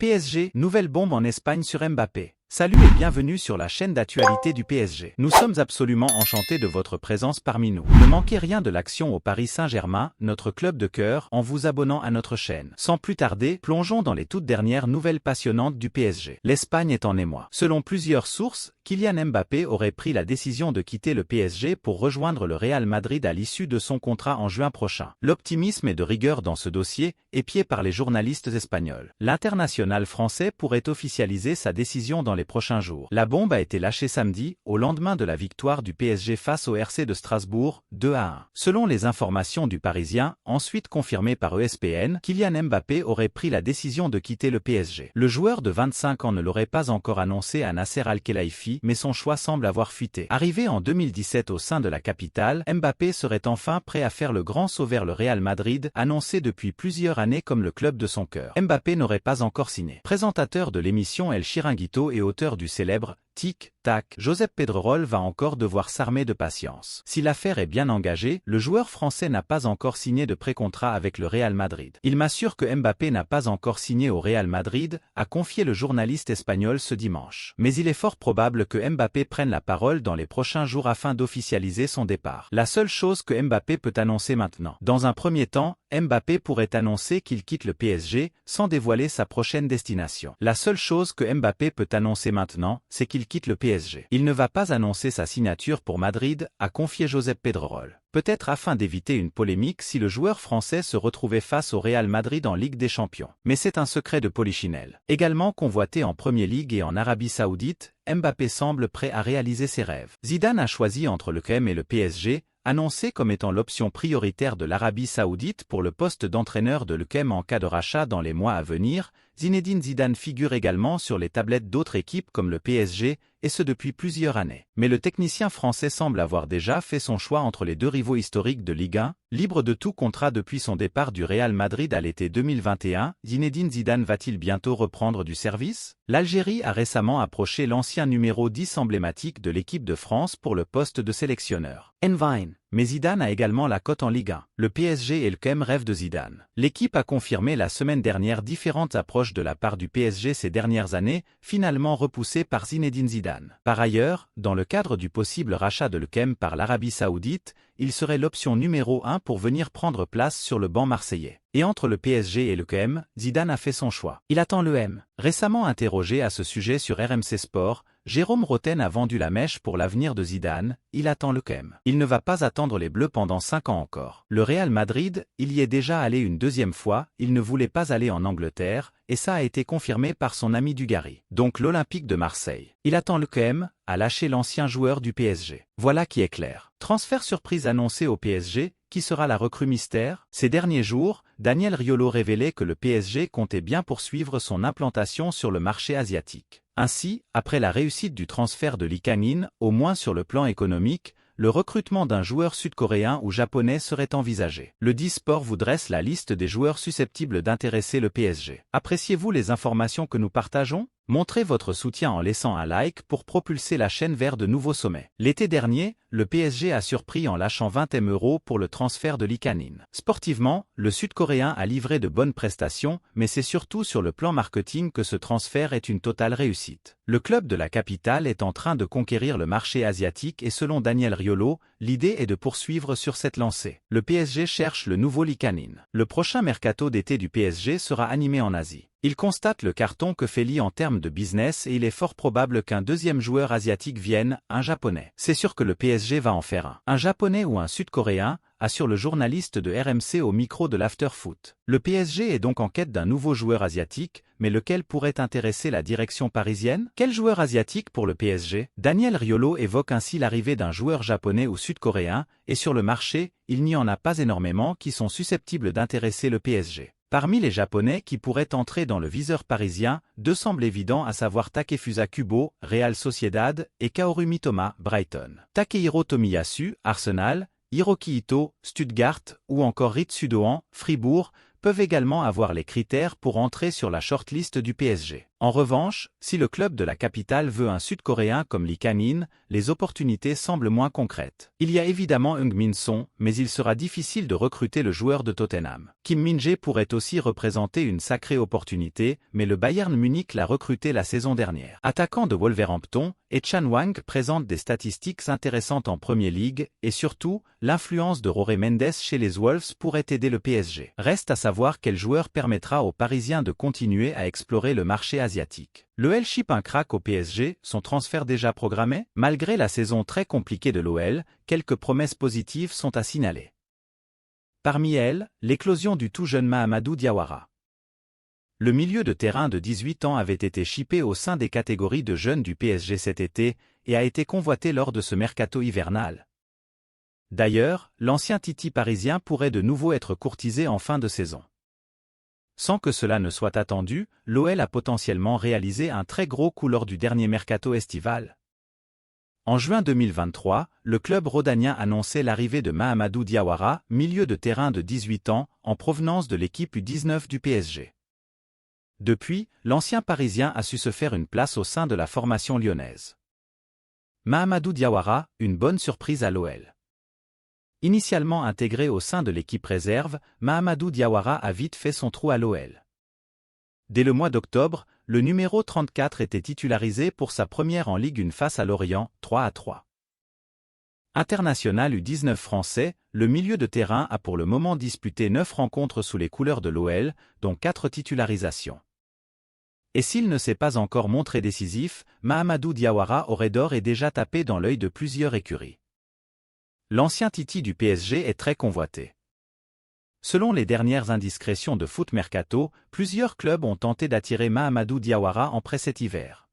PSG, nouvelle bombe en Espagne sur Mbappé. Salut et bienvenue sur la chaîne d'actualité du PSG. Nous sommes absolument enchantés de votre présence parmi nous. Ne manquez rien de l'action au Paris Saint-Germain, notre club de cœur, en vous abonnant à notre chaîne. Sans plus tarder, plongeons dans les toutes dernières nouvelles passionnantes du PSG. L'Espagne est en émoi. Selon plusieurs sources, Kylian Mbappé aurait pris la décision de quitter le PSG pour rejoindre le Real Madrid à l'issue de son contrat en juin prochain. L'optimisme est de rigueur dans ce dossier, épié par les journalistes espagnols. L'international français pourrait officialiser sa décision dans les prochains jours. La bombe a été lâchée samedi, au lendemain de la victoire du PSG face au RC de Strasbourg, 2-1. Selon les informations du Parisien, ensuite confirmées par ESPN, Kylian Mbappé aurait pris la décision de quitter le PSG. Le joueur de 25 ans ne l'aurait pas encore annoncé à Nasser Al-Khelaifi, mais son choix semble avoir fuité. Arrivé en 2017 au sein de la capitale, Mbappé serait enfin prêt à faire le grand saut vers le Real Madrid, annoncé depuis plusieurs années comme le club de son cœur. Mbappé n'aurait pas encore signé. Présentateur de l'émission El Chiringuito et auteur du célèbre Tic Tac, Josep Pedrerol va encore devoir s'armer de patience. Si l'affaire est bien engagée, le joueur français n'a pas encore signé de pré-contrat avec le Real Madrid. Il m'assure que Mbappé n'a pas encore signé au Real Madrid, a confié le journaliste espagnol ce dimanche. Mais il est fort probable que Mbappé prenne la parole dans les prochains jours afin d'officialiser son départ. La seule chose que Mbappé peut annoncer maintenant. Dans un premier temps, Mbappé pourrait annoncer qu'il quitte le PSG, sans dévoiler sa prochaine destination. La seule chose que Mbappé peut annoncer maintenant, c'est qu'il quitte le PSG. Il ne va pas annoncer sa signature pour Madrid, a confié Josep Pedrerol. Peut-être afin d'éviter une polémique si le joueur français se retrouvait face au Real Madrid en Ligue des Champions. Mais c'est un secret de polichinelle. Également convoité en Premier League et en Arabie Saoudite, Mbappé semble prêt à réaliser ses rêves. Zidane a choisi entre le KM et le PSG, annoncé comme étant l'option prioritaire de l'Arabie Saoudite pour le poste d'entraîneur de l'UQEM en cas de rachat dans les mois à venir. Zinedine Zidane figure également sur les tablettes d'autres équipes comme le PSG, et ce depuis plusieurs années. Mais le technicien français semble avoir déjà fait son choix entre les deux rivaux historiques de Ligue 1. Libre de tout contrat depuis son départ du Real Madrid à l'été 2021, Zinedine Zidane va-t-il bientôt reprendre du service? L'Algérie a récemment approché l'ancien numéro 10 emblématique de l'équipe de France pour le poste de sélectionneur. Envine. Mais Zidane a également la cote en Ligue 1. Le PSG et le KM rêvent de Zidane. L'équipe a confirmé la semaine dernière différentes approches de la part du PSG ces dernières années, finalement repoussées par Zinedine Zidane. Par ailleurs, dans le cadre du possible rachat de l'UQEM par l'Arabie Saoudite, il serait l'option numéro 1 pour venir prendre place sur le banc marseillais. Et entre le PSG et l'UQEM, Zidane a fait son choix. Il attend l'EM. Récemment interrogé à ce sujet sur RMC Sport, Jérôme Roten a vendu la mèche pour l'avenir de Zidane, il attend l'UQEM. Il ne va pas attendre les Bleus pendant 5 ans encore. Le Real Madrid, il y est déjà allé une deuxième fois, il ne voulait pas aller en Angleterre, et ça a été confirmé par son ami Dugarry. Donc l'Olympique de Marseille. Il attend l'UQEM, a lâché l'ancien joueur du PSG. Voilà qui est clair. Transfert surprise annoncé au PSG, qui sera la recrue mystère? Ces derniers jours, Daniel Riolo révélait que le PSG comptait bien poursuivre son implantation sur le marché asiatique. Ainsi, après la réussite du transfert de Lee Kang-in, au moins sur le plan économique, le recrutement d'un joueur sud-coréen ou japonais serait envisagé. Le D-Sport vous dresse la liste des joueurs susceptibles d'intéresser le PSG. Appréciez-vous les informations que nous partageons? Montrez votre soutien en laissant un like pour propulser la chaîne vers de nouveaux sommets. L'été dernier, le PSG a surpris en lâchant 20 M € pour le transfert de Lee Kang-in. Sportivement, le Sud-Coréen a livré de bonnes prestations, mais c'est surtout sur le plan marketing que ce transfert est une totale réussite. Le club de la capitale est en train de conquérir le marché asiatique et selon Daniel Riolo, l'idée est de poursuivre sur cette lancée. Le PSG cherche le nouveau Lee Kang-in. Le prochain mercato d'été du PSG sera animé en Asie. Il constate le carton que fait Lee en termes de business et il est fort probable qu'un deuxième joueur asiatique vienne, un japonais. C'est sûr que le PSG va en faire un. Un japonais ou un sud-coréen, assure le journaliste de RMC au micro de l'Afterfoot. Le PSG est donc en quête d'un nouveau joueur asiatique, mais lequel pourrait intéresser la direction parisienne? Quel joueur asiatique pour le PSG? Daniel Riolo évoque ainsi l'arrivée d'un joueur japonais ou sud-coréen, et sur le marché, il n'y en a pas énormément qui sont susceptibles d'intéresser le PSG. Parmi les Japonais qui pourraient entrer dans le viseur parisien, deux semblent évidents à savoir Takefusa Kubo, Real Sociedad, et Kaoru Mitoma, Brighton. Takehiro Tomiyasu, Arsenal, Hiroki Ito, Stuttgart, ou encore Ritsu Doan, Fribourg, peuvent également avoir les critères pour entrer sur la shortlist du PSG. En revanche, si le club de la capitale veut un Sud-Coréen comme Lee Kang-in, les opportunités semblent moins concrètes. Il y a évidemment Heung-min Son, mais il sera difficile de recruter le joueur de Tottenham. Kim Min-jae pourrait aussi représenter une sacrée opportunité, mais le Bayern Munich l'a recruté la saison dernière. Attaquant de Wolverhampton, Chan Wang présente des statistiques intéressantes en Premier League, et surtout, l'influence de Jorge Mendes chez les Wolves pourrait aider le PSG. Reste à savoir quel joueur permettra aux Parisiens de continuer à explorer le marché asiatique. L'OL ship un crack au PSG, son transfert déjà programmé? Malgré la saison très compliquée de l'OL, quelques promesses positives sont à signaler. Parmi elles, l'éclosion du tout jeune Mahamadou Diawara. Le milieu de terrain de 18 ans avait été shippé au sein des catégories de jeunes du PSG cet été et a été convoité lors de ce mercato hivernal. D'ailleurs, l'ancien Titi parisien pourrait de nouveau être courtisé en fin de saison. Sans que cela ne soit attendu, l'OL a potentiellement réalisé un très gros coup lors du dernier mercato estival. En juin 2023, le club rhodanien annonçait l'arrivée de Mahamadou Diawara, milieu de terrain de 18 ans, en provenance de l'équipe U19 du PSG. Depuis, l'ancien parisien a su se faire une place au sein de la formation lyonnaise. Mahamadou Diawara, une bonne surprise à l'OL. Initialement intégré au sein de l'équipe réserve, Mahamadou Diawara a vite fait son trou à l'OL. Dès le mois d'octobre, le numéro 34 était titularisé pour sa première en Ligue 1 face à Lorient, 3-3. International U19 français, le milieu de terrain a pour le moment disputé 9 rencontres sous les couleurs de l'OL, dont 4 titularisations. Et s'il ne s'est pas encore montré décisif, Mahamadou Diawara aurait d'ores et déjà tapé dans l'œil de plusieurs écuries. L'ancien Titi du PSG est très convoité. Selon les dernières indiscrétions de Foot Mercato, plusieurs clubs ont tenté d'attirer Mahamadou Diawara en prêt cet hiver.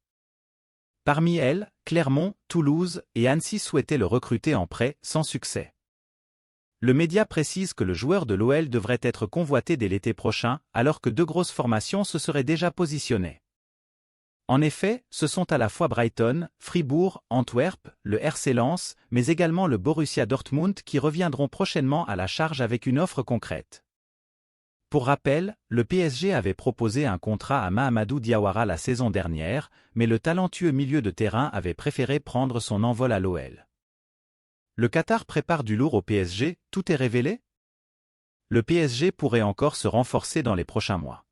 Parmi elles, Clermont, Toulouse et Annecy souhaitaient le recruter en prêt, sans succès. Le média précise que le joueur de l'OL devrait être convoité dès l'été prochain, alors que 2 grosses formations se seraient déjà positionnées. En effet, ce sont à la fois Brighton, Fribourg, Antwerp, le RC Lens, mais également le Borussia Dortmund qui reviendront prochainement à la charge avec une offre concrète. Pour rappel, le PSG avait proposé un contrat à Mahamadou Diawara la saison dernière, mais le talentueux milieu de terrain avait préféré prendre son envol à l'OL. Le Qatar prépare du lourd au PSG, tout est révélé? Le PSG pourrait encore se renforcer dans les prochains mois.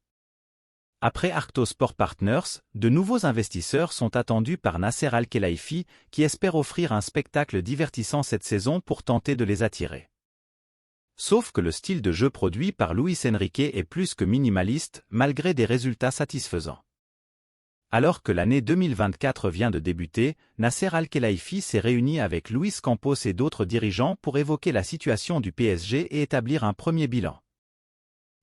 Après Arctos Sport Partners, de nouveaux investisseurs sont attendus par Nasser Al-Khelaifi, qui espère offrir un spectacle divertissant cette saison pour tenter de les attirer. Sauf que le style de jeu produit par Luis Enrique est plus que minimaliste, malgré des résultats satisfaisants. Alors que l'année 2024 vient de débuter, Nasser Al-Khelaifi s'est réuni avec Luis Campos et d'autres dirigeants pour évoquer la situation du PSG et établir un premier bilan.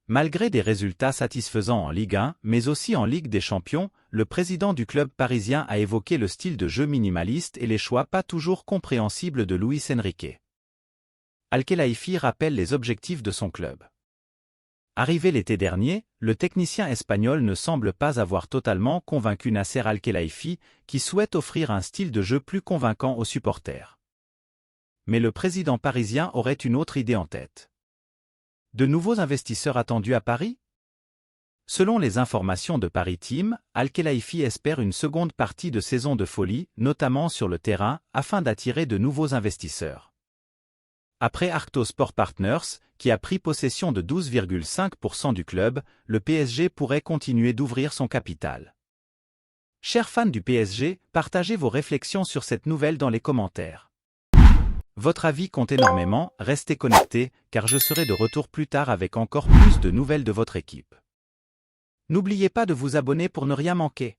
Malgré des résultats satisfaisants en Ligue 1, mais aussi en Ligue des Champions, le président du club parisien a évoqué le style de jeu minimaliste et les choix pas toujours compréhensibles de Luis Enrique. Al-Khelaifi rappelle les objectifs de son club. Arrivé l'été dernier, le technicien espagnol ne semble pas avoir totalement convaincu Nasser Al-Khelaifi, qui souhaite offrir un style de jeu plus convaincant aux supporters. Mais le président parisien aurait une autre idée en tête. De nouveaux investisseurs attendus à Paris? Selon les informations de Paris Team, Al-Khelaifi espère une seconde partie de saison de folie, notamment sur le terrain, afin d'attirer de nouveaux investisseurs. Après Arctos Sport Partners, qui a pris possession de 12,5% du club, le PSG pourrait continuer d'ouvrir son capital. Chers fans du PSG, partagez vos réflexions sur cette nouvelle dans les commentaires. Votre avis compte énormément, restez connectés, car je serai de retour plus tard avec encore plus de nouvelles de votre équipe. N'oubliez pas de vous abonner pour ne rien manquer.